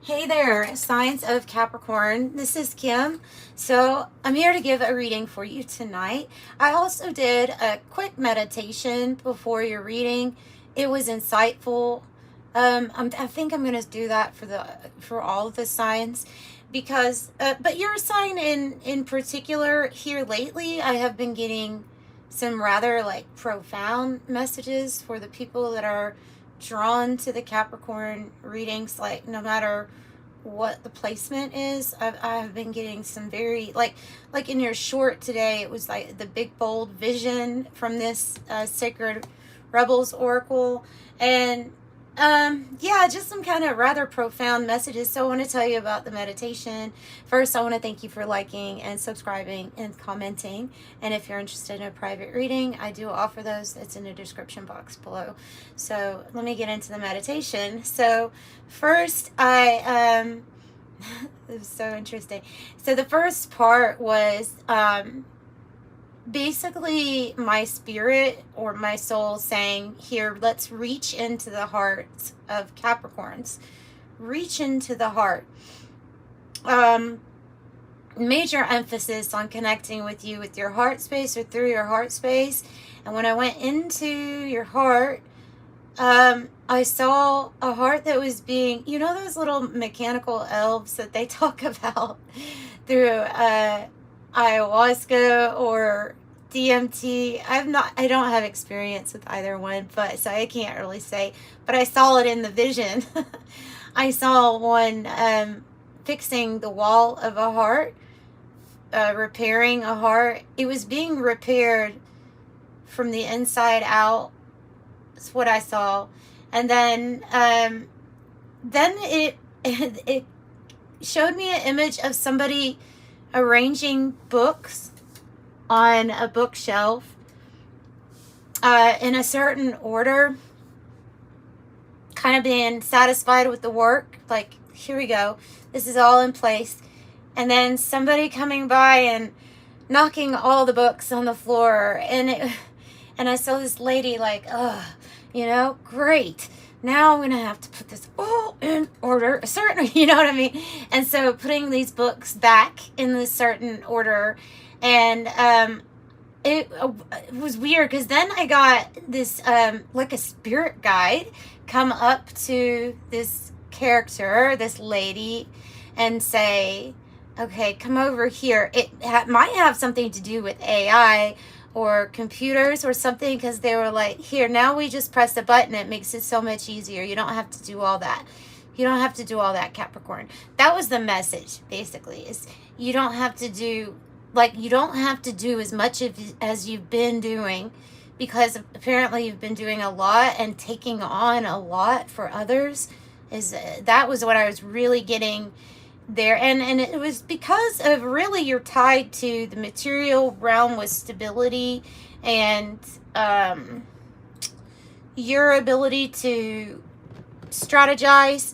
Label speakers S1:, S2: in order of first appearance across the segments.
S1: Hey there, Signs of Capricorn. This is Kim. So I'm here to give a reading for you tonight. I also did a quick meditation before your reading. It was insightful. I think I'm going to do that for all of the signs because, but your sign in particular here lately, I have been getting some rather like profound messages for the people that are drawn to the Capricorn readings, like no matter what the placement is. I've been getting some very like in your short today, it was like the big bold vision from this Sacred Rebels Oracle, and yeah, just some kind of rather profound messages. So I want to tell you about the meditation. First, I want to thank you for liking and subscribing and commenting. And if you're interested in a private reading, I do offer those. It's in the description box below. So let me get into the meditation. So first, it was so interesting. So the first part was basically my spirit or my soul saying, here, let's reach into the hearts of Capricorns. Reach into the heart. Major emphasis on connecting with you with your heart space or through your heart space. And when I went into your heart, I saw a heart that was being, you know, those little mechanical elves that they talk about through ayahuasca or DMT. I don't have experience with either one, but so I can't really say, but I saw it in the vision. I saw one fixing the wall of a heart, repairing a heart. It was being repaired from the inside out. That's what I saw. And then it showed me an image of somebody arranging books on a bookshelf in a certain order, kind of being satisfied with the work, like, here we go, this is all in place. And then somebody coming by and knocking all the books on the floor, and I saw this lady like, you know, great, now I'm gonna have to put this all in order, certainly, you know what I mean? And so putting these books back in this certain order. And it was weird because then I got this like a spirit guide come up to this character, this lady, and say, okay, come over here. It might have something to do with AI or computers or something, because they were like, here, now we just press a button. It makes it so much easier. You don't have to do all that. You don't have to do all that, Capricorn. That was the message, basically, is you don't have to do, like, you don't have to do as much as you've been doing, because apparently you've been doing a lot and taking on a lot for others. That was what I was really getting there. And it was because of, really, you're tied to the material realm with stability and your ability to strategize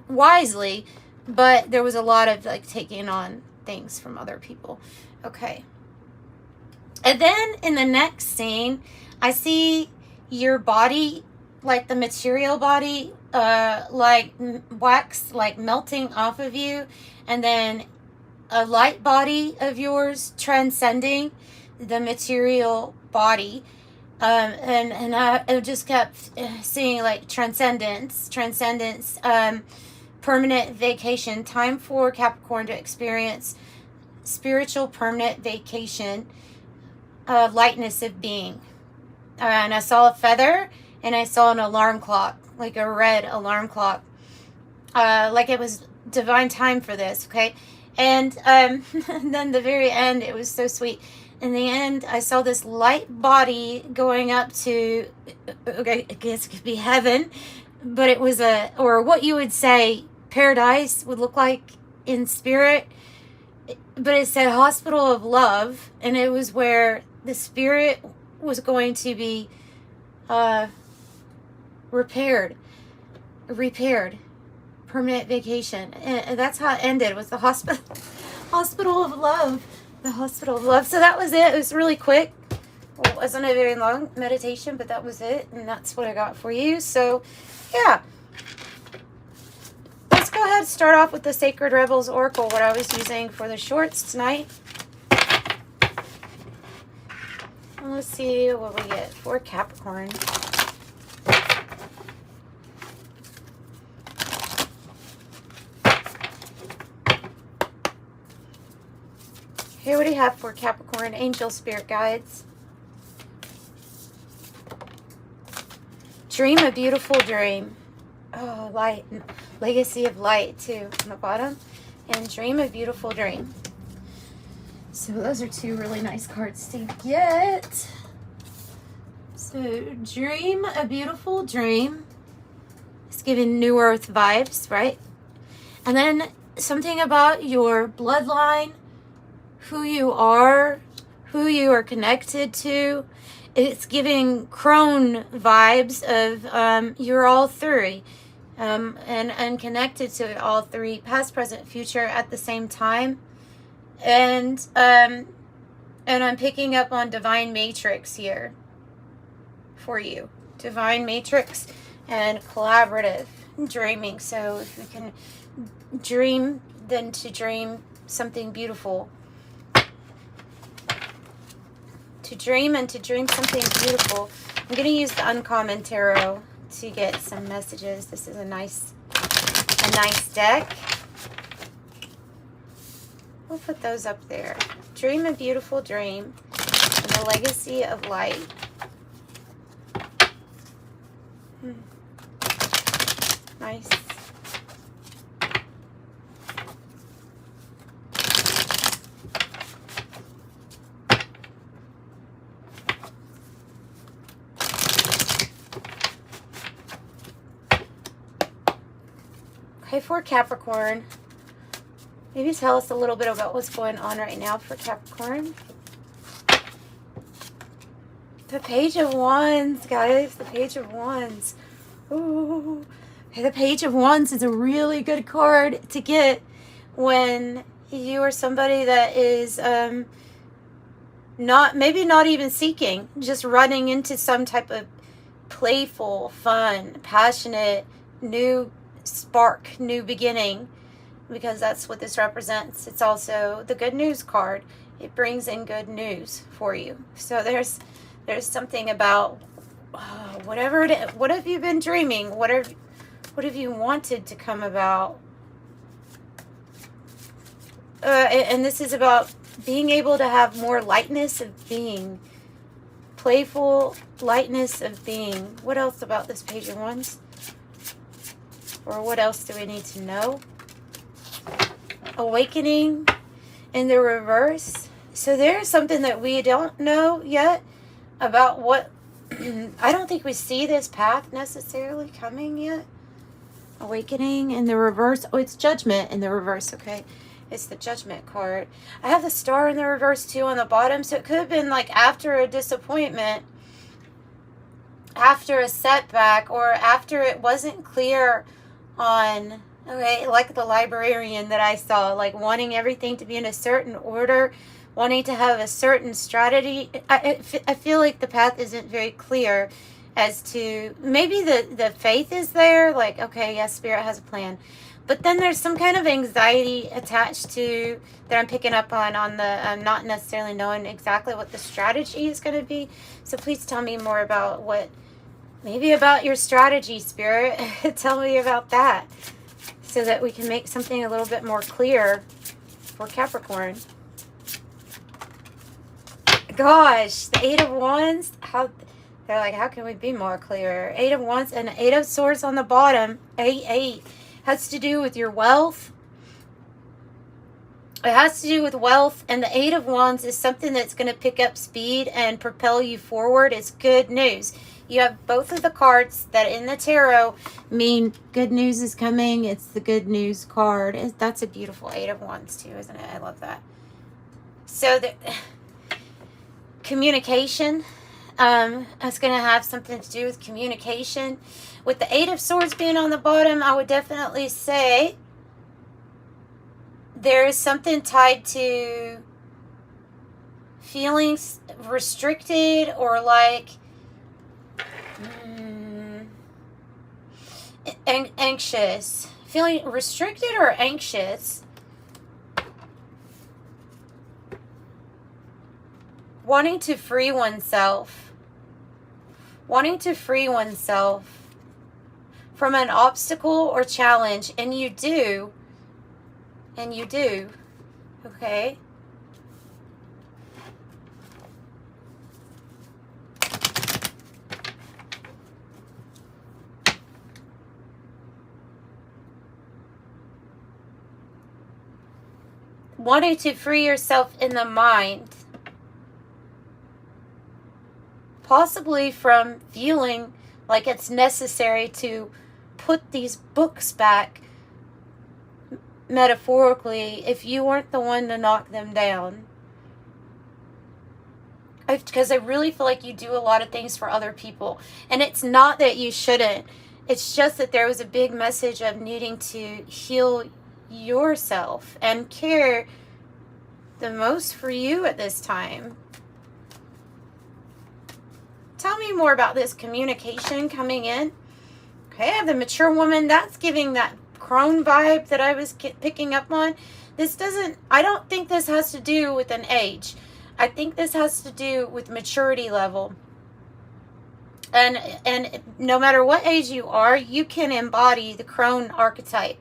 S1: wisely, but there was a lot of like taking on things from other people. Okay. And then in the next scene, I see your body, like the material body, like wax, like melting off of you, and then a light body of yours transcending the material body. And I just kept seeing like transcendence, permanent vacation, time for Capricorn to experience spiritual permanent vacation, lightness of being. And I saw a feather, and I saw an alarm clock, like a red alarm clock, like it was divine time for this. Okay. And then the very end, it was so sweet. In the end, I saw this light body going up to, okay, I guess it could be heaven, but it was or what you would say paradise would look like in spirit, but it said hospital of love, and it was where the spirit was going to be repaired, permanent vacation. And that's how it ended, was the hospital of love. The hospital of love. So that was it. It was really quick. It wasn't a very long meditation, but that was it. And that's what I got for you. So, yeah. Let's go ahead to start off with the Sacred Rebels Oracle, what I was using for the shorts tonight. Let's see what we get for Capricorn. Here, what do you have for Capricorn? Angel Spirit Guides. Dream a beautiful dream. Oh, light. Legacy of light, too, on the bottom. And dream a beautiful dream. So those are two really nice cards to get. So, dream a beautiful dream. It's giving New Earth vibes, right? And then something about your bloodline, who you are connected to. It's giving crone vibes of you're all three. And connected to all three, past, present, future at the same time. And I'm picking up on Divine Matrix here for you. Divine Matrix and collaborative dreaming. So if we can dream, then to dream something beautiful. To dream and to dream something beautiful. I'm going to use the Uncommon Tarot to get some messages. This is a nice deck. We'll put those up there. Dream a beautiful dream and the legacy of light. Nice. Okay, for Capricorn, maybe tell us a little bit about what's going on right now for Capricorn. The Page of Wands, guys. The Page of Wands. Ooh. Okay, the Page of Wands is a really good card to get when you are somebody that is maybe not even seeking, just running into some type of playful, fun, passionate, new spark, new beginning, because that's what this represents. It's also the good news card. It brings in good news for you. So there's something about whatever it is. What have you been dreaming? What have you wanted to come about? And this is about being able to have more lightness of being, playful lightness of being. What else about this Page of Wands? Or what else do we need to know? Awakening in the reverse. So there's something that we don't know yet about what... I don't think we see this path necessarily coming yet. Awakening in the reverse. Oh, it's Judgment in the reverse, okay. It's the Judgment card. I have the Star in the reverse too on the bottom. So it could have been like after a disappointment, after a setback, or after it wasn't clear on, okay, like the librarian that I saw, like wanting everything to be in a certain order, wanting to have a certain strategy. I feel like the path isn't very clear as to, maybe the faith is there, like, okay, yes, Spirit has a plan. But then there's some kind of anxiety attached to, that I'm picking up on the not necessarily knowing exactly what the strategy is going to be. So please tell me more about maybe about your strategy, Spirit. Tell me about that so that we can make something a little bit more clear for Capricorn. Gosh, the Eight of Wands. They're like, how can we be more clear? Eight of Wands and Eight of Swords on the bottom. 8 has to do with your wealth. It has to do with wealth, and the Eight of Wands is something that's going to pick up speed and propel you forward. It's good news. You have both of the cards that in the tarot mean good news is coming. It's the good news card. That's a beautiful Eight of Wands too, isn't it? I love that. So the communication, it's going to have something to do with communication. With the Eight of Swords being on the bottom, I would definitely say there is something tied to feelings restricted, or like anxious, feeling restricted or anxious, wanting to free oneself from an obstacle or challenge, and you do, okay? Wanting to free yourself in the mind, possibly from feeling like it's necessary to put these books back, metaphorically, if you weren't the one to knock them down. Because I really feel like you do a lot of things for other people, and it's not that you shouldn't. It's just that there was a big message of needing to heal yourself and care the most for you at this time. Tell me more about this communication coming in. Okay, I have the mature woman. That's giving that crone vibe that I was picking up on. I don't think this has to do with an age. I think this has to do with maturity level. And no matter what age you are, you can embody the crone archetype,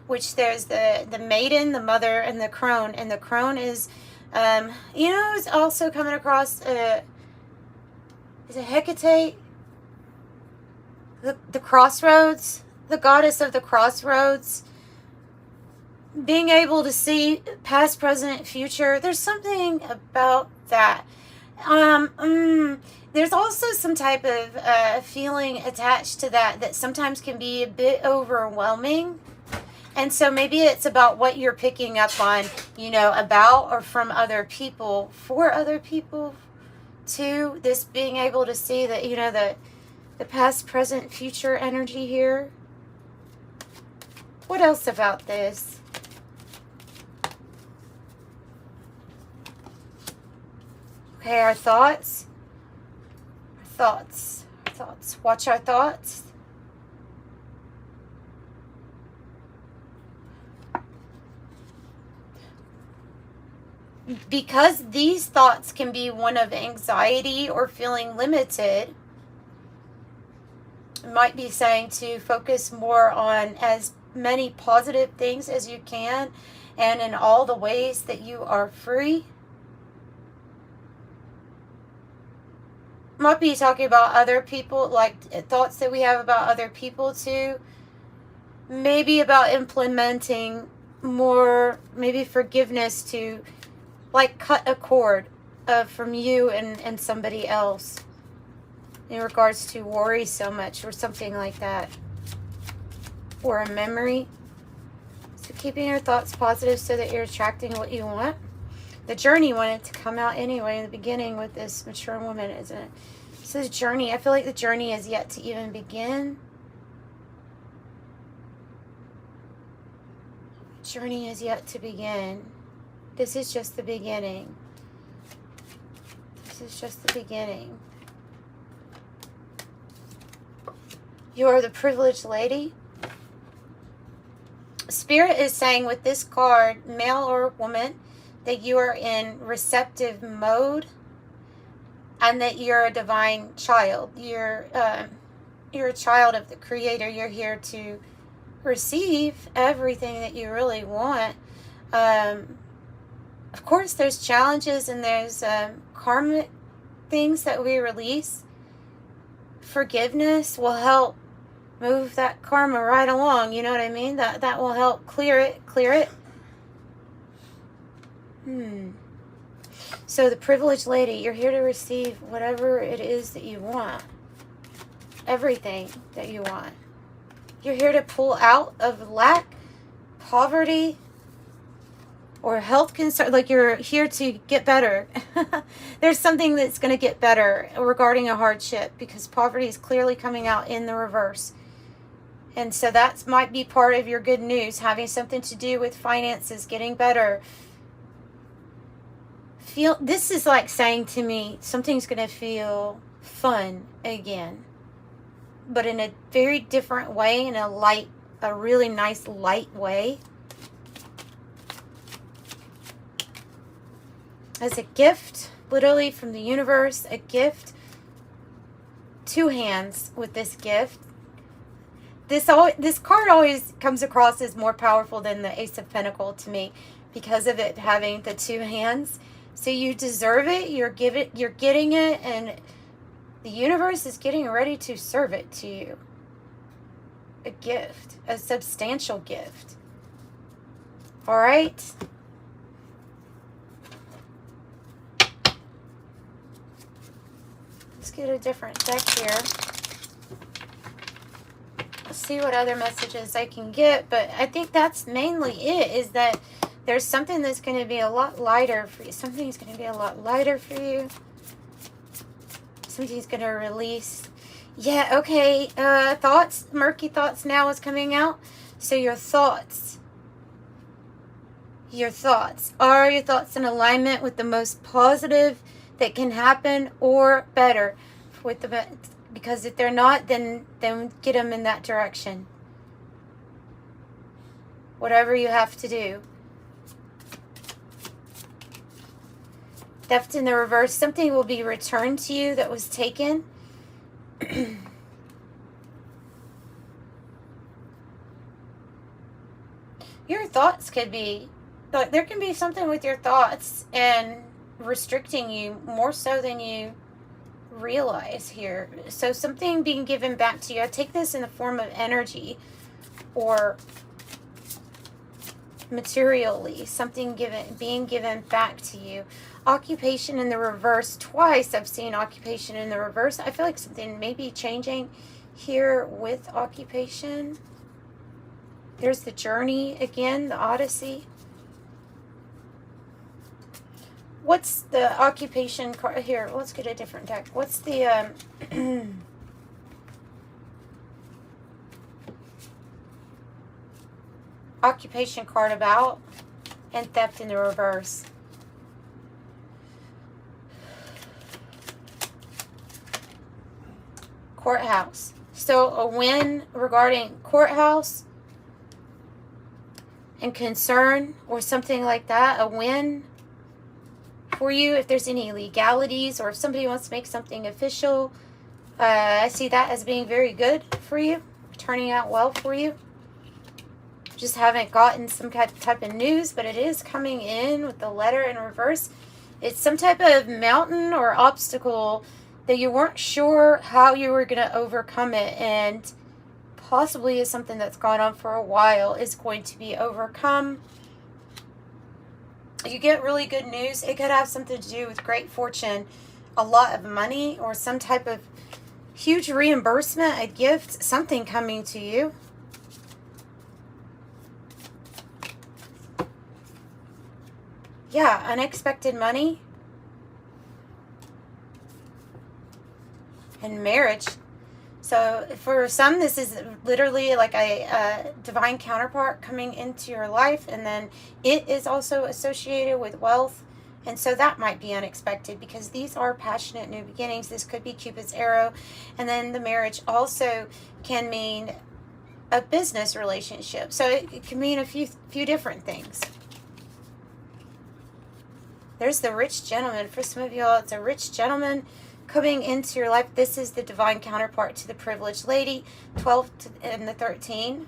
S1: which there's the maiden, the mother, and the crone. And the crone is, it's also coming across, is it Hecate? The crossroads, the goddess of the crossroads. Being able to see past, present, future. There's something about that. There's also some type of feeling attached to that sometimes can be a bit overwhelming. And so maybe it's about what you're picking up on, about or from other people, for other people too. This being able to see that, the past, present, future energy here. What else about this? Okay, our thoughts. Watch our thoughts. Because these thoughts can be one of anxiety or feeling limited, it might be saying to focus more on as many positive things as you can, and in all the ways that you are free. Might be talking about other people, like thoughts that we have about other people too. Maybe about implementing more, maybe forgiveness to, like, cut a cord from you and somebody else in regards to worry so much or something like that. Or a memory. So keeping your thoughts positive so that you're attracting what you want. The journey wanted to come out anyway in the beginning with this mature woman, isn't it? So the journey, I feel like the journey is yet to even begin. Journey is yet to begin. This is just the beginning. This is just the beginning. You are the privileged lady. Spirit is saying with this card, male or woman, that you are in receptive mode and that you're a divine child. You're a child of the Creator. You're here to receive everything that you really want. Of course, there's challenges and there's karmic things that we release. Forgiveness will help move that karma right along. You know what I mean? That will help clear it. So the privileged lady, you're here to receive whatever it is that you want. Everything that you want. You're here to pull out of lack, poverty, or health concern. Like, you're here to get better. There's something that's going to get better regarding a hardship, because poverty is clearly coming out in the reverse. And so that might be part of your good news, having something to do with finances, getting better. This is like saying to me, something's going to feel fun again, but in a very different way, in a light a really nice light way. As a gift, literally from the universe, a gift. 2 hands with this gift. This card always comes across as more powerful than the Ace of Pentacles to me because of it having the 2 hands. So you deserve it, you're getting it, and the universe is getting ready to serve it to you. A gift, a substantial gift. All right? Let's get a different deck here. Let's see what other messages I can get, but I think that's mainly it, is that there's something that's going to be a lot lighter for you. Something's going to be a lot lighter for you. Something's going to release. Yeah, okay. Thoughts. Murky thoughts now is coming out. So your thoughts. Your thoughts. Are your thoughts in alignment with the most positive that can happen, or better? With the, because if they're not, then get them in that direction. Whatever you have to do. Theft in the reverse. Something will be returned to you that was taken. Your thoughts could be, there can be something with your thoughts and restricting you more so than you realize here. So something being given back to you. I take this in the form of energy or materially, something being given back to you. Occupation in the reverse. Twice I've seen occupation in the reverse. I feel like something may be changing here with occupation. There's the journey again, the Odyssey. What's the occupation card here? Let's get a different deck. What's the occupation card about? And theft in the reverse. Courthouse. So a win regarding courthouse and concern or something like that. A win for you if there's any legalities or if somebody wants to make something official. I see that as being very good for you. Turning out well for you. Just haven't gotten some type of news, but it is coming in with the letter in reverse. It's some type of mountain or obstacle that you weren't sure how you were going to overcome it, and possibly is something that's gone on for a while is going to be overcome. You get really good news. It could have something to do with great fortune, a lot of money, or some type of huge reimbursement, a gift, something coming to you. Yeah, unexpected money. And marriage. So for some, this is literally like a divine counterpart coming into your life, and then it is also associated with wealth, and so that might be unexpected because these are passionate new beginnings. This could be Cupid's arrow, and then the marriage also can mean a business relationship. So it can mean a few different things. There's the rich gentleman. For some of y'all, it's a rich gentleman coming into your life. This is the divine counterpart to the privileged lady. 12 and the 13.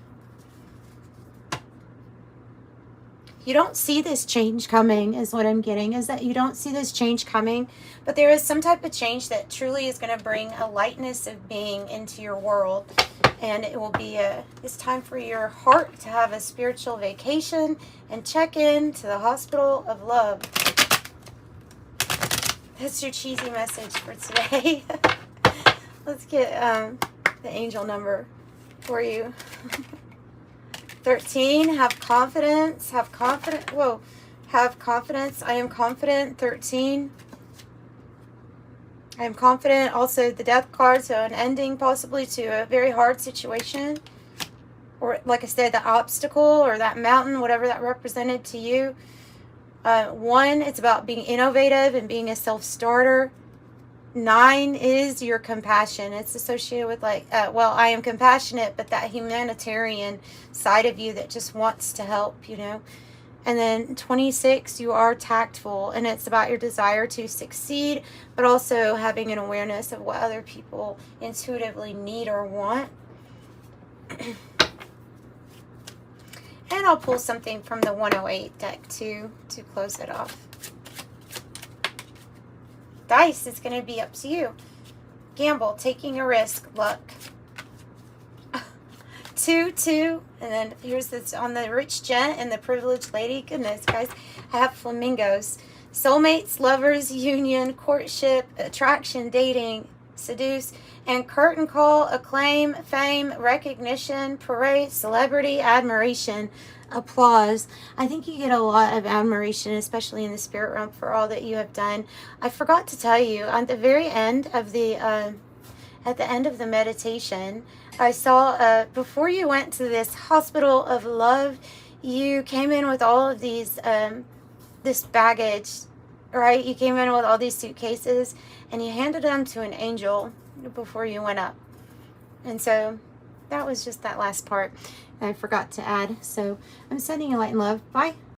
S1: You don't see this change coming is what I'm getting, is that you don't see this change coming, but there is some type of change that truly is going to bring a lightness of being into your world, and it will be it's time for your heart to have a spiritual vacation and check in to the hospital of love. That's your cheesy message for today. Let's get the angel number for you. 13, have confidence. Have confidence. Whoa. Have confidence. I am confident. 13. I am confident. Also the death card, so an ending possibly to a very hard situation. Or like I said, the obstacle or that mountain, whatever that represented to you. 1, it's about being innovative and being a self-starter. 9 is your compassion. It's associated with like, well, I am compassionate, but that humanitarian side of you that just wants to help, you know. And then 26, you are tactful, and it's about your desire to succeed, but also having an awareness of what other people intuitively need or want. And I'll pull something from the 108 deck too to close it off. Dice, it's going to be up to you. Gamble, taking a risk, luck. 2, 2, and then here's this on the rich gent and the privileged lady. Goodness, guys, I have flamingos. Soulmates, lovers, union, courtship, attraction, dating, seduce, and curtain call, acclaim, fame, recognition, parade, celebrity, admiration, applause. I think you get a lot of admiration, especially in the spirit realm, for all that you have done. I forgot to tell you, at the very end of the meditation, I saw, before you went to this hospital of love, you came in with all of these, this baggage, right? You came in with all these suitcases, and you handed them to an angel before you went up. And so that was just that last part I forgot to add. So I'm sending you light and love. Bye.